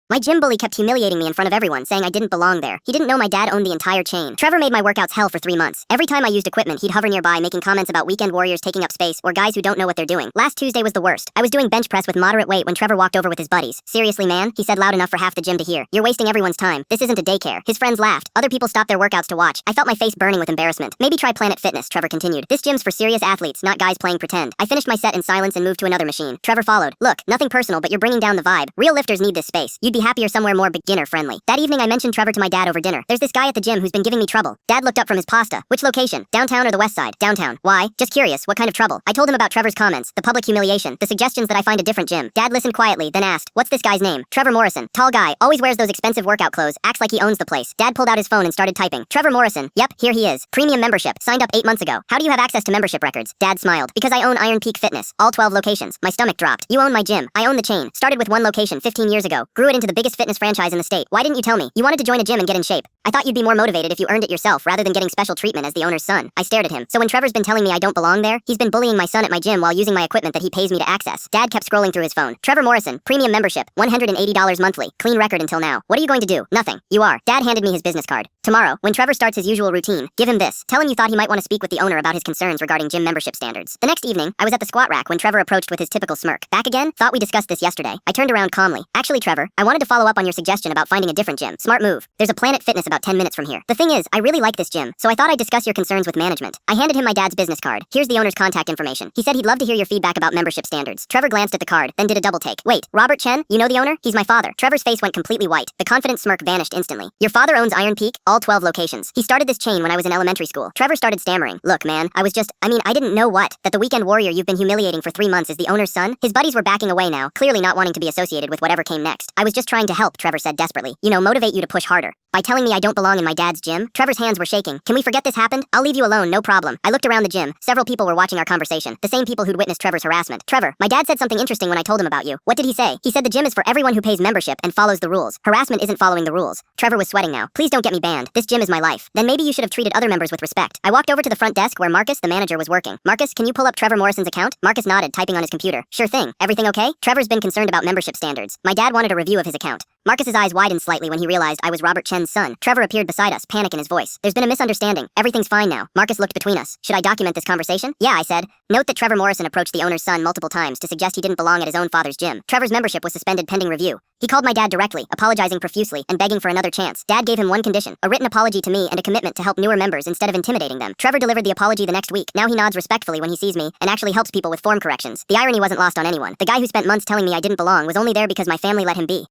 My gym bully kept humiliating me in front of everyone, saying I didn't belong there. He didn't know my dad owned the entire chain. Trevor made my workouts hell for 3 months. Every time I used equipment, he'd hover nearby, making comments about weekend warriors taking up space or guys who don't know what they're doing. Last Tuesday was the worst. I was doing bench press with moderate weight when Trevor walked over with his buddies. Seriously, man? He said loud enough for half the gym to hear. You're wasting everyone's time. This isn't a daycare. His friends laughed. Other people stopped their workouts to watch. I felt my face burning with embarrassment. Maybe try Planet Fitness, Trevor continued. This gym's for serious athletes, not guys playing pretend. I finished my set in silence and moved to another machine. Trevor followed. Look, nothing personal, but you're bringing down the vibe. Real lifters need this space. You'd be happier somewhere more beginner-friendly. That evening I mentioned Trevor to my dad over dinner. There's this guy at the gym who's been giving me trouble. Dad looked up from his pasta. Which location? Downtown or the west side? Downtown. Why? Just curious, what kind of trouble? I told him about Trevor's comments, the public humiliation, the suggestions that I find a different gym. Dad listened quietly, then asked, what's this guy's name? Trevor Morrison. Tall guy, always wears those expensive workout clothes, acts like he owns the place. Dad pulled out his phone and started typing. Trevor Morrison. Yep, here he is. Premium membership. Signed up 8 months ago. How do you have access to membership records? Dad smiled. Because I own Iron Peak Fitness. All 12 locations. My stomach dropped. You own my gym. I own the chain. Started with one location 15 years ago. Grew it into the biggest fitness franchise in the state. Why didn't you tell me? You wanted to join a gym and get in shape. I thought you'd be more motivated if you earned it yourself rather than getting special treatment as the owner's son. I stared at him. So when Trevor's been telling me I don't belong there, he's been bullying my son at my gym while using my equipment that he pays me to access. Dad kept scrolling through his phone. Trevor Morrison, premium membership, $180 monthly. Clean record until now. What are you going to do? Nothing. You are. Dad handed me his business card. Tomorrow, when Trevor starts his usual routine, give him this. Tell him you thought he might want to speak with the owner about his concerns regarding gym membership standards. The next evening, I was at the squat rack when Trevor approached with his typical smirk. Back again? Thought we discussed this yesterday. I turned around calmly. Actually, Trevor, I wanted to follow up on your suggestion about finding a different gym. Smart move. There's a Planet Fitness about 10 minutes from here. The thing is, I really like this gym, so I thought I'd discuss your concerns with management. I handed him my dad's business card. Here's the owner's contact information. He said he'd love to hear your feedback about membership standards. Trevor glanced at the card, then did a double take. Wait, Robert Chen? You know the owner? He's my father. Trevor's face went completely white. The confident smirk vanished instantly. Your father owns Iron Peak? All 12 locations. He started this chain when I was in elementary school. Trevor started stammering. Look, man, I didn't know what? That the weekend warrior you've been humiliating for 3 months is the owner's son? His buddies were backing away now, clearly not wanting to be associated with whatever came next. I was just trying to help, Trevor said desperately. Motivate you to push harder. By telling me I don't belong in my dad's gym? Trevor's hands were shaking. Can we forget this happened? I'll leave you alone, no problem. I looked around the gym. Several people were watching our conversation. The same people who'd witnessed Trevor's harassment. Trevor, my dad said something interesting when I told him about you. What did he say? He said the gym is for everyone who pays membership and follows the rules. Harassment isn't following the rules. Trevor was sweating now. Please don't get me banned. This gym is my life. Then maybe you should have treated other members with respect. I walked over to the front desk where Marcus, the manager, was working. Marcus, can you pull up Trevor Morrison's account? Marcus nodded, typing on his computer. Sure thing. Everything okay? Trevor's been concerned about membership standards. My dad wanted a review of his account. Marcus's eyes widened slightly when he realized I was Robert Chen's son. Trevor appeared beside us, panic in his voice. There's been a misunderstanding. Everything's fine now. Marcus looked between us. Should I document this conversation? Yeah, I said. Note that Trevor Morrison approached the owner's son multiple times to suggest he didn't belong at his own father's gym. Trevor's membership was suspended pending review. He called my dad directly, apologizing profusely and begging for another chance. Dad gave him one condition, a written apology to me and a commitment to help newer members instead of intimidating them. Trevor delivered the apology the next week. Now he nods respectfully when he sees me and actually helps people with form corrections. The irony wasn't lost on anyone. The guy who spent months telling me I didn't belong was only there because my family let him be.